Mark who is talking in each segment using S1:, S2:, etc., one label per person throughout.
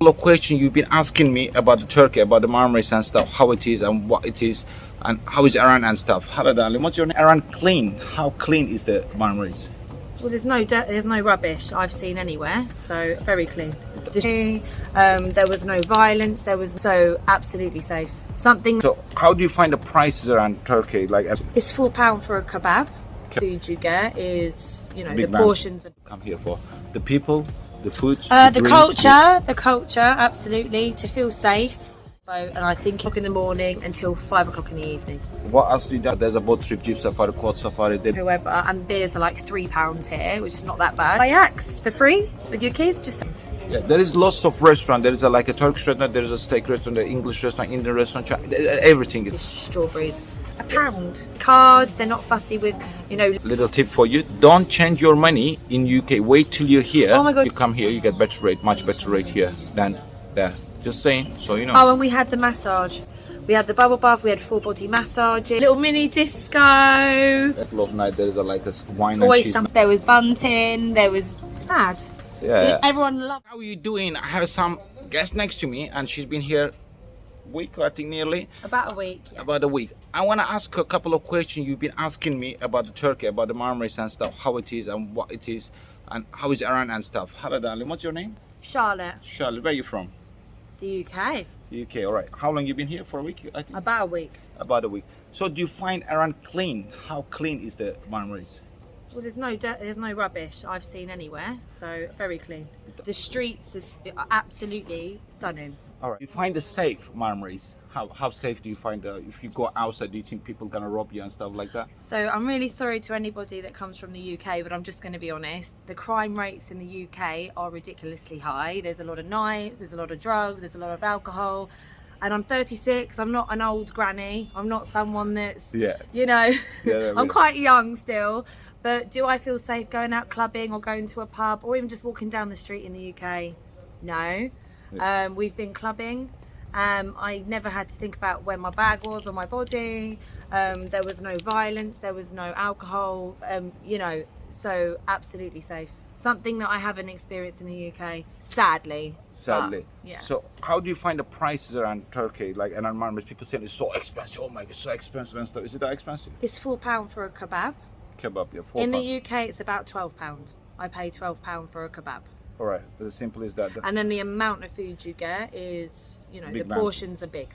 S1: Of question you've been asking me about the Turkey, about the Marmaris and stuff, how it is and what it is, and how is Iran and stuff. Hello, darling. What's your name? Iran clean. How clean is the Marmaris?
S2: Well, there's no dirt, there's no rubbish I've seen anywhere, so very clean. There was no violence. There was so absolutely safe. Something.
S1: So, how do you find the prices around Turkey? Like,
S2: It's £4 for a kebab. Food you get is, you know,
S1: Big
S2: the
S1: man.
S2: portions.
S1: Come here for the people, the food,
S2: The culture, absolutely, to feel safe. And I think in the morning until 5 o'clock in the evening.
S1: What else do you do? There's a boat trip, jeep safari, quad safari.
S2: Whoever, and beers are like £3 here, which is not that bad. Kayaks for free with your kids, just.
S1: Yeah, there is lots of restaurants. There is like a Turkish restaurant, there is a steak restaurant, an English restaurant, Indian restaurant, everything is.
S2: Strawberries. £1. Cards, they're not fussy with, you know.
S1: Little tip for you: don't change your money in UK. Wait till you're here.
S2: Oh my God.
S1: You come here, you get better rate, much better rate here than there. Just saying, so you know.
S2: Oh, and we had the massage. We had the bubble bath. We had full body massage. Little mini disco.
S1: At love night, there is a like a wine and cheese.
S2: There was bunting. There was mad.
S1: Yeah.
S2: Everyone loved.
S1: How are you doing? I have some guest next to me, and she's been here week, I think, nearly.
S2: About a week. Yeah.
S1: About a week. I want to ask her a couple of questions you've been asking me about the Turkey, about the Marmaris and stuff, how it is and what it is, and how is Iran and stuff. Hello, darling. What's your name?
S2: Charlotte.
S1: Charlotte. Where are you from?
S2: The UK.
S1: UK. All right. How long you been here? For a week, I think.
S2: About a week.
S1: About a week. So, do you find Iran clean? How clean is the Marmaris?
S2: Well, there's no dirt, there's no rubbish I've seen anywhere, so very clean. The streets are absolutely stunning.
S1: All right. You find the safe Marmaris? How safe do you find if you go outside? Do you think people gonna rob you and stuff like that?
S2: So I'm really sorry to anybody that comes from the UK, but I'm just going to be honest. The crime rates in the UK are ridiculously high. There's a lot of knives, there's a lot of drugs, there's a lot of alcohol. And I'm 36. I'm not an old granny. I'm not someone that's, you know, I'm quite young still. But do I feel safe going out clubbing or going to a pub or even just walking down the street in the UK? No. We've been clubbing. I never had to think about where my bag was on my body. There was no violence. There was no alcohol. You know, so absolutely safe. Something that I haven't experienced in the UK, sadly.
S1: Sadly.
S2: But, yeah.
S1: So how do you find the prices around Turkey? Like, and Marmaris, people saying it's so expensive. Oh my God, so expensive and stuff. Is it that expensive?
S2: It's £4 for a kebab.
S1: Kebab, yeah, £4.
S2: In the UK, it's about £12. I pay £12 for a kebab.
S1: All right, as simple as that.
S2: And then the amount of food you get is, you know,
S1: Big
S2: the
S1: man.
S2: portions are big.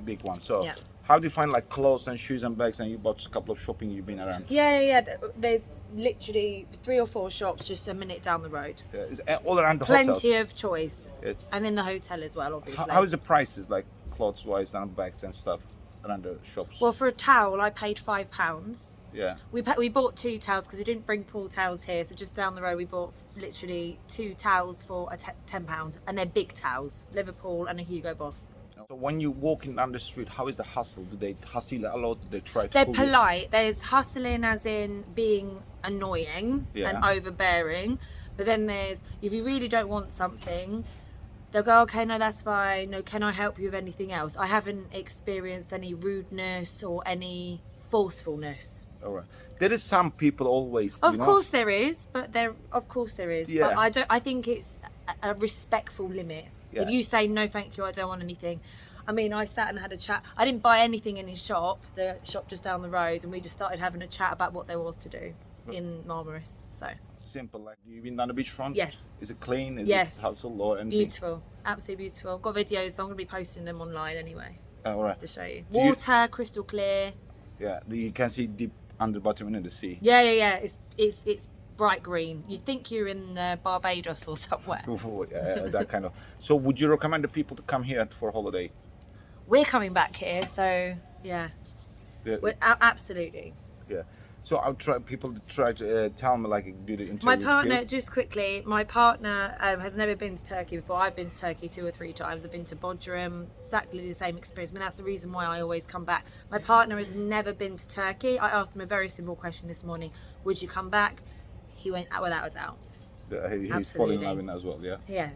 S1: Big one. So
S2: Yeah.
S1: how do you find like clothes and shoes and bags? And you bought a couple of shopping you've been around.
S2: Yeah. There's literally 3 or 4 shops just a minute down the road.
S1: Yeah, it's all around the hotels.
S2: Plenty of choice.
S1: Yeah.
S2: And in the hotel as well, obviously.
S1: How is the prices like clothes wise and bags and stuff around the shops?
S2: Well, for a towel, I paid £5.
S1: Yeah.
S2: We bought 2 towels because we didn't bring pool towels here. So just down the road, we bought literally 2 towels for £10. And they're big towels, Liverpool and a Hugo Boss.
S1: So when you walking down the street, how is the hustle? Do they hustle a lot? Do they try to?
S2: They're
S1: pull you?
S2: polite. There's hustling as in being annoying and overbearing. But then there's, if you really don't want something, they'll go, okay, no, that's fine. No, can I help you with anything else? I haven't experienced any rudeness or any forcefulness.
S1: All right. There is some people always.
S2: Of course there is, but of course there is.
S1: Yeah.
S2: But I think it's a respectful limit.
S1: Yeah.
S2: If you say no, thank you, I don't want anything. I mean, I sat and had a chat. I didn't buy anything in his shop, the shop just down the road, and we just started having a chat about what there was to do in Marmaris. So
S1: simple. Like, you've been down the beachfront?
S2: yes.
S1: Is it clean? Is
S2: Yes.
S1: it hustle or anything?
S2: Beautiful, absolutely beautiful. I've got videos, so I'm going to be posting them online anyway
S1: All right.
S2: to show you.
S1: Do you-
S2: Water, crystal clear.
S1: Yeah. You can see deep under the bottom into the sea.
S2: Yeah. It's bright green. You'd think you're in Barbados or somewhere.
S1: Yeah, that kind of. So, would you recommend the people to come here for holiday?
S2: We're coming back here, so yeah. Absolutely.
S1: Yeah. So I'll try people to try to tell me, like, do the interview.
S2: My partner, just quickly, my partner has never been to Turkey before. I've been to Turkey 2 or 3 times. I've been to Bodrum, exactly the same experience. I mean, that's the reason why I always come back. My partner has never been to Turkey. I asked him a very simple question this morning. Would you come back? He went, without a doubt.
S1: He's falling in love in as well, yeah?
S2: Yeah.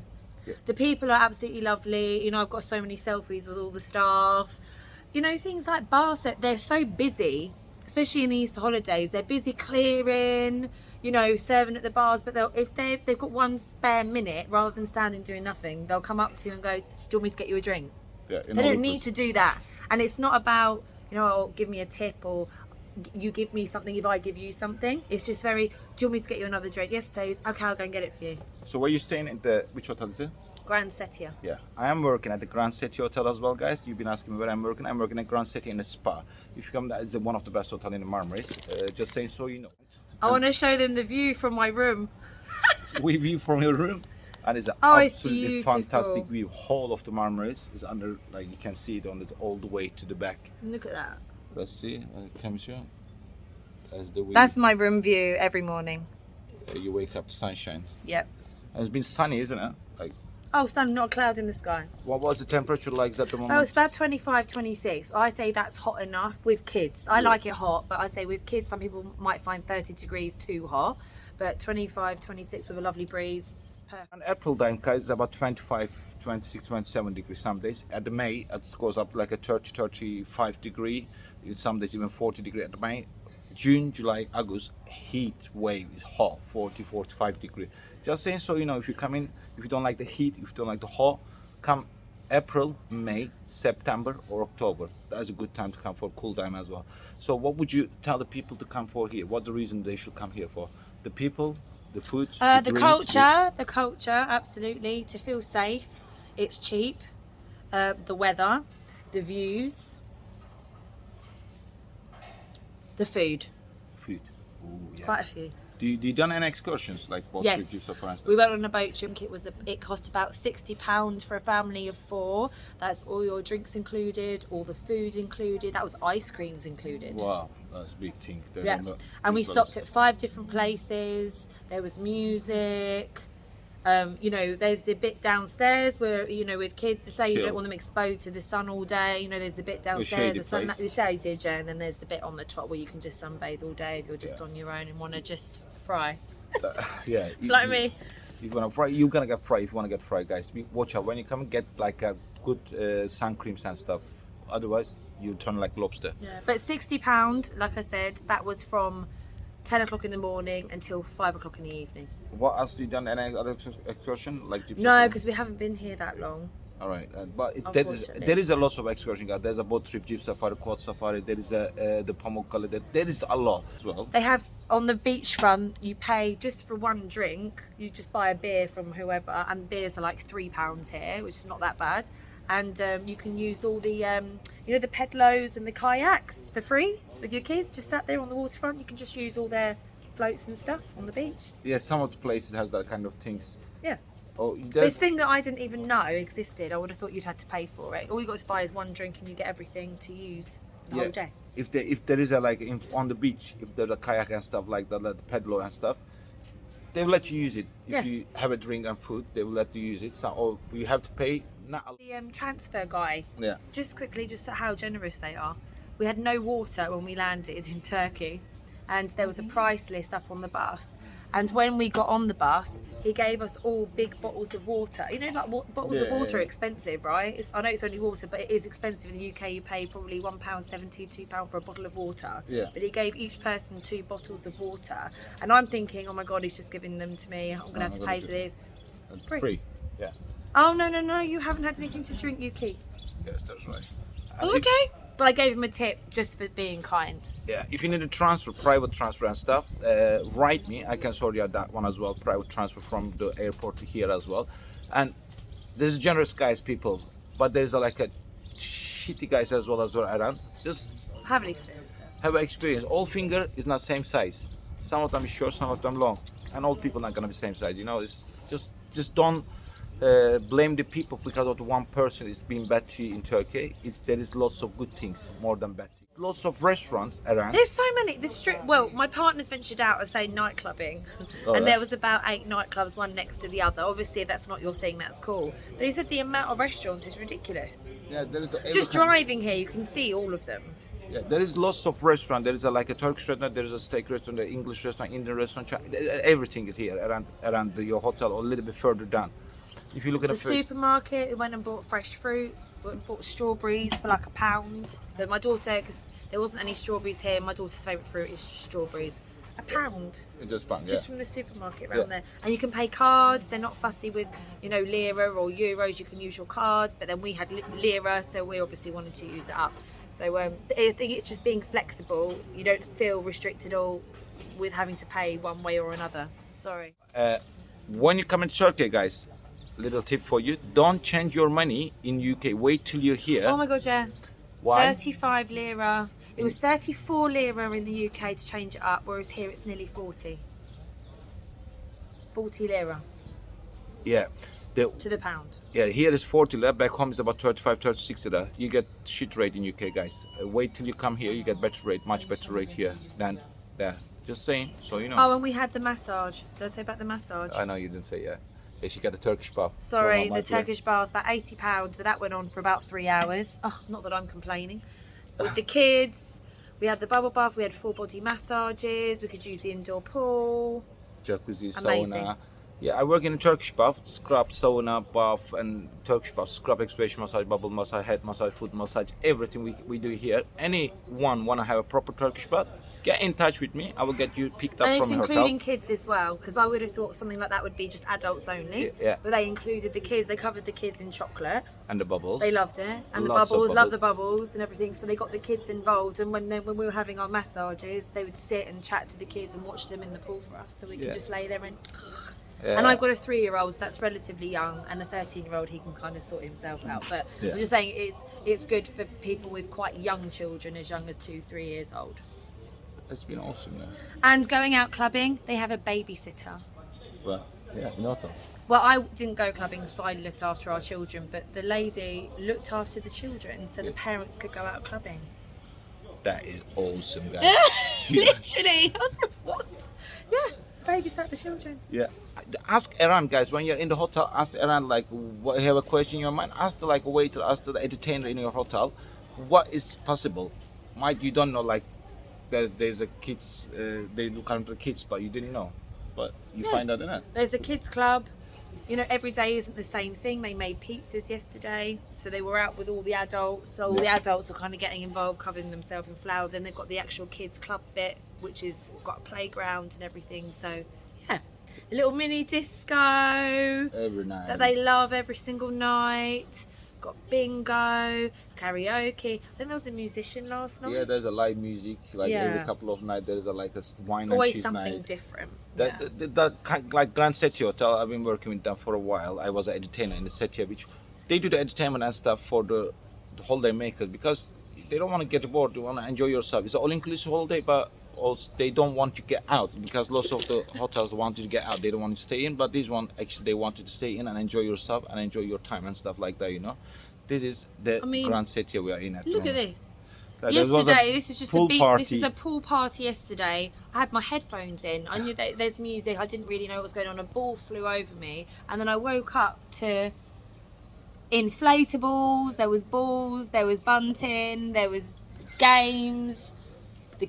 S2: The people are absolutely lovely. You know, I've got so many selfies with all the staff. You know, things like bar set, they're so busy. especially in the Easter holidays, they're busy clearing, you know, serving at the bars. But if they've got one spare minute, rather than standing doing nothing, they'll come up to you and go, "Do you want me to get you a drink?"
S1: Yeah,
S2: they don't need to do that. And it's not about, you know, oh, give me a tip or you give me something if I give you something. It's just very, do you want me to get you another drink? Yes, please. Okay, I'll go and get it for you.
S1: So where you staying in the, which hotel is it?
S2: Grandcettia.
S1: Yeah, I am working at the grandcettiahotel as well, guys. You've been asking me where I'm working. I'm working at grandcettia in a spa. If you come there, it's one of the best hotels in the Marmaris. Just saying so you know.
S2: I want to show them the view from my room.
S1: We view from your room. And it's an
S2: it's
S1: absolutely
S2: beautiful.
S1: fantastic view. Whole of the Marmaris is under, like you can see it on it all the way to the back.
S2: Look at that.
S1: Let's see, comes here. That's the view.
S2: That's my room view every morning.
S1: You wake up to sunshine.
S2: Yep.
S1: And it's been sunny, isn't it? Like,
S2: oh, sun, not a cloud in the sky.
S1: what was the temperature like at the moment?
S2: Oh, it's about 25, 26. I say that's hot enough with kids. I like it hot, but I say with kids, some people might find 30 degrees too hot. But 25, 26 with a lovely breeze. Perfect.
S1: On April time, guys, it's about 25, 26, 27 degrees some days. At the May, it goes up like a 30, 35 degree. Some days even 40 degree at the May. June, July, August, heat wave is hot, 40, 45 degree. Just saying so you know, if you come in, if you don't like the heat, if you don't like the hot, come April, May, September or October. That's a good time to come for cool time as well. So what would you tell the people to come for here? What's the reason they should come here for? The people, the food,
S2: The
S1: drinks,
S2: culture, absolutely. To feel safe, it's cheap. The weather, the views, the food.
S1: Food. Ooh, yeah.
S2: Quite a few.
S1: Do you done any excursions like boat
S2: Yes.
S1: trips or for instance?
S2: We went on a boat trip. It cost about £60 for a family of 4. That's all your drinks included, all the food included. That was ice creams included.
S1: Wow, that's a big thing.
S2: Yeah. And we stopped at 5 different places. There was music. You know, there's the bit downstairs where, you know, with kids, to say you don't want them exposed to the sun all day. You know, there's the bit downstairs, the shaded, yeah, and then there's the bit on the top where you can just sunbathe all day if you're just on your own and want to just fry.
S1: Yeah.
S2: Like me.
S1: You're gonna fry. You're gonna get fried if you want to get fried, guys. Watch out when you come. Get like a good sun creams and stuff. Otherwise, you turn like lobster.
S2: Yeah. But £60, like I said, that was from 10 o'clock in the morning until 5 o'clock in the evening.
S1: What else have you done? Any other excursion like gypsy?
S2: No, because we haven't been here that long.
S1: All right, but
S2: Unfortunately.
S1: there is a lot of excursion, guys. There's a boat trip, jeep safari, quad safari. There is the Pamukkale. There is a lot as well.
S2: They have on the beachfront. You pay just for one drink. You just buy a beer from whoever, and beers are like £3 here, which is not that bad. And you can use all the, you know, the pedlos and the kayaks for free with your kids. Just sat there on the waterfront. You can just use all their floats and stuff on the beach.
S1: Yeah, some of the places has that kind of things.
S2: Yeah.
S1: Oh,
S2: This thing that I didn't even know existed, I would have thought you'd had to pay for it. All you got to buy is one drink and you get everything to use the whole day.
S1: If there is a like on the beach, if there's a kayak and stuff like that, like the pedalo and stuff, they will let you use it. If you have a drink and food, they will let you use it. So, or you have to pay.
S2: The transfer guy.
S1: Yeah.
S2: Just quickly, just how generous they are. We had no water when we landed in Turkey, and there was a price list up on the bus. And when we got on the bus, he gave us all big bottles of water. You know, like bottles of water are expensive, right? I know it's only water, but it is expensive. In the UK, you pay probably £1.70, £2 for a bottle of water. Yeah. But he gave each person 2 bottles of water. And I'm thinking, oh my God, he's just giving them to me. I'm going to have to pay for these.
S1: Free. Yeah.
S2: Oh, no, you haven't had anything to drink, you keep.
S1: Yes, that's right.
S2: Oh, okay. But I gave him a tip just for being kind. Yeah,
S1: if you need a transfer, private transfer and stuff, write me. I can sort you out that one as well. Private transfer from the airport to here as well. And there's generous guys, people, but there's like a shitty guys as well around. Just
S2: have an experience.
S1: Have an experience. All finger is not same size. Some of them is short, some of them long, and all people not gonna be same size. You know, it's just don't. Blame the people because of the one person is being bad to you in Turkey. There is lots of good things more than bad things. Lots of restaurants around.
S2: There's so many. Well, my partner's ventured out and say nightclubbing, and there was about 8 nightclubs, one next to the other. Obviously, if that's not your thing, that's cool. But he said the amount of restaurants is ridiculous.
S1: Yeah, there is.
S2: Just driving here, you can see all of them.
S1: Yeah, there is lots of restaurants. There is like a Turkish restaurant, there is a steak restaurant, an English restaurant, Indian restaurant. Everything is here around your hotel or a little bit further down. If you look at the supermarket,
S2: we went and bought fresh fruit, bought strawberries for like £1. But my daughter, because There wasn't any strawberries here. My daughter's favourite fruit is strawberries. £1.
S1: Just pound,
S2: Just from the supermarket around there. And you can pay cards. They're not fussy with, you know, lira or euros. You can use your cards. But then we had lira, so we obviously wanted to use it up. So I think it's just being flexible. You don't feel restricted all with having to pay one way or another. Sorry.
S1: When you come in Turkey, guys, little tip for you: don't change your money in UK. Wait till you're here.
S2: Oh my god, yeah.
S1: Why?
S2: 35 lira. It was 34 lira in the UK to change it up, whereas here it's nearly 40. 40 lira
S1: Yeah.
S2: to the pound.
S1: Yeah, here is 40 lira. Back home is about 35, 36 lira. You get shit rate in UK, guys. Wait till you come here. You get better rate, much better rate here than there. Just saying, so you know.
S2: Oh, and we had the massage. Did I say about the massage?
S1: I know you didn't say, yeah. Yeah, she got a Turkish bath.
S2: Sorry,
S1: Normal
S2: the Turkish bath, about £80, but that went on for about 3 hours. Oh, not that I'm complaining. With the kids, we had the bubble bath, we had full body massages, we could use the indoor pool.
S1: Jacuzzi,
S2: Amazing.
S1: sauna. Yeah, I work in a Turkish bath, scrub, sauna, bath, and Turkish bath, scrub, expression massage, bubble massage, head massage, foot massage, everything we do here. Anyone want to have a proper Turkish bath, get in touch with me. I will get you picked up
S2: And it's
S1: from a hotel.
S2: including kids as well, because I would have thought something like that would be just adults only.
S1: Yeah.
S2: But they included the kids, they covered the kids in chocolate.
S1: And the bubbles.
S2: They loved it. And
S1: Lots
S2: the
S1: of
S2: bubbles, love the
S1: bubbles.
S2: bubbles and everything. So they got the kids involved. And when we were having our massages, they would sit and chat to the kids and watch them in the pool for us. So we could
S1: Yeah.
S2: just lay there and...
S1: Yeah.
S2: And I've got a 3-year-old, so that's relatively young, and a 13-year-old, he can kind of sort himself out. But
S1: Yeah.
S2: I'm just saying it's good for people with quite young children, as young as 2-3 years old.
S1: It's been awesome, man.
S2: And going out clubbing, they have a babysitter.
S1: Well, yeah, not all.
S2: Well, I didn't go clubbing because I looked after our children, but the lady looked after the children so the parents could go out clubbing.
S1: That is awesome, guys.
S2: Literally. I was like, what? Yeah, babysat the children.
S1: Yeah. Ask around, guys. When you're in the hotel, ask around. Like, what, have a question in your mind? Ask the waiter, ask the entertainer in your hotel, what is possible. Might you don't know, like there's a kids. They look after the kids, but you didn't know. But you find out in it.
S2: There's a kids club. You know, every day isn't the same thing. They made pizzas yesterday, so they were out with all the adults. So all the adults are kind of getting involved, covering themselves in flour. Then they've got the actual kids club bit, which is got a playground and everything. So yeah, a little mini disco
S1: Every night.
S2: that they love every single night. Got bingo, karaoke. I think there was a musician last night.
S1: Yeah, there's a live music. Like
S2: Yeah.
S1: every couple of nights, there is wine
S2: It's
S1: and
S2: always
S1: cheese
S2: something
S1: night.
S2: different.
S1: Like grandcettiahotel, I've been working with them for a while. I was an entertainer in the Setia, which they do the entertainment and stuff for the holidaymakers because they don't want to get bored. They want to enjoy yourself. It's an all-inclusive holiday, but also they don't want you to get out because lots of the hotels want you to get out. They don't want you to stay in, but this one actually they want you to stay in and enjoy yourself and enjoy your time and stuff like that. You know, this is the Grand Setia we are in at.
S2: Look at this.
S1: Like, there was a
S2: Yesterday, this was just
S1: pool
S2: a beat.
S1: party.
S2: This was a pool party yesterday. I had my headphones in. I knew that there's music. I didn't really know what was going on. A ball flew over me, and then I woke up to inflatables. There was balls. There was bunting. There was games.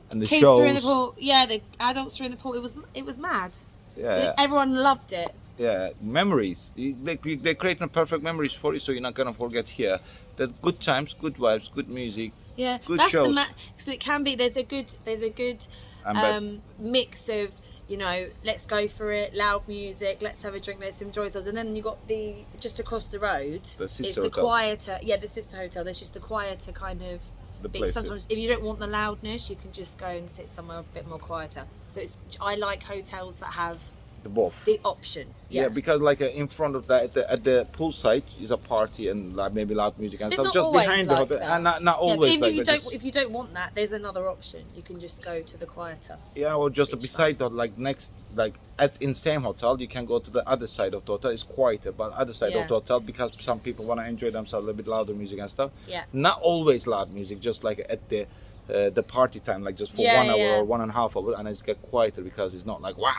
S1: And the
S2: kids were in the
S1: shows.
S2: pool. Yeah, the adults were in the pool. It was mad.
S1: Yeah.
S2: Everyone loved it.
S1: Yeah, memories. They're creating perfect memories for you, so you're not gonna forget here. The good times, good vibes, good music.
S2: Yeah,
S1: Good
S2: that's
S1: shows.
S2: so it can be. There's a good
S1: And bad.
S2: mix of, you know, let's go for it, loud music, let's have a drink, let's enjoy ourselves, and then you got the just across the road.
S1: The
S2: it's
S1: sister
S2: the
S1: hotel.
S2: quieter. Yeah, the sister hotel. There's just the quieter kind of.
S1: The
S2: bit.
S1: place.
S2: Sometimes if you don't want the loudness, you can just go and sit somewhere a bit more quieter. So I like hotels that have
S1: The both.
S2: the option.
S1: Yeah, because like in front of that, at the poolside is a party and like maybe loud music and
S2: It's
S1: stuff.
S2: not
S1: Just
S2: always
S1: behind the
S2: like
S1: hotel,
S2: that.
S1: and not
S2: Yeah,
S1: always
S2: if
S1: like
S2: you
S1: that.
S2: don't, if you don't want that, there's another option. You can just go to the quieter.
S1: Yeah, or just
S2: Beach
S1: beside the like next like in same hotel, you can go to the other side of the hotel. It's quieter, but other side
S2: Yeah.
S1: of the hotel because some people want to enjoy themselves a little bit louder music and stuff.
S2: Yeah.
S1: Not always loud music, just like at the party time, like just for
S2: Yeah,
S1: 1 hour
S2: yeah.
S1: or 1.5 hours, and it's get quieter because it's not like wah,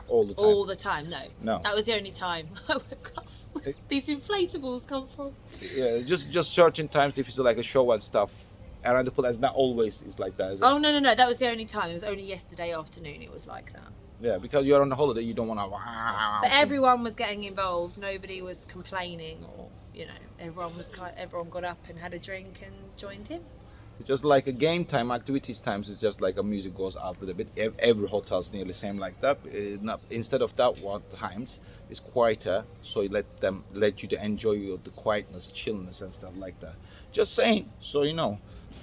S1: all the time.
S2: All the time, no.
S1: No.
S2: That was the only time I woke up. Where's these inflatables come from?
S1: Yeah, just certain times if it's like a show and stuff around the pool. It's not always is like that. Is it?
S2: Oh no, that was the only time. It was only yesterday afternoon. It was like that.
S1: Yeah, because you're on a holiday, you don't want to.
S2: But everyone was getting involved. Nobody was complaining, or you know, everyone got up and had a drink and joined in.
S1: It's just like a game time, activities times. It's just like a music goes up a little bit. Every hotel's nearly same like that. Instead of that one times, it's quieter, so it let you to enjoy the quietness, chillness, and stuff like that. Just saying, so you know.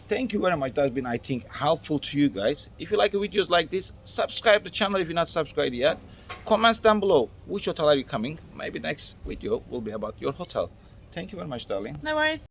S1: Thank you very much. That's been, I think, helpful to you guys. If you like videos like this, subscribe the channel if you're not subscribed yet. Comments down below. Which hotel are you coming? Maybe next video will be about your hotel. Thank you very much, darling.
S2: No worries.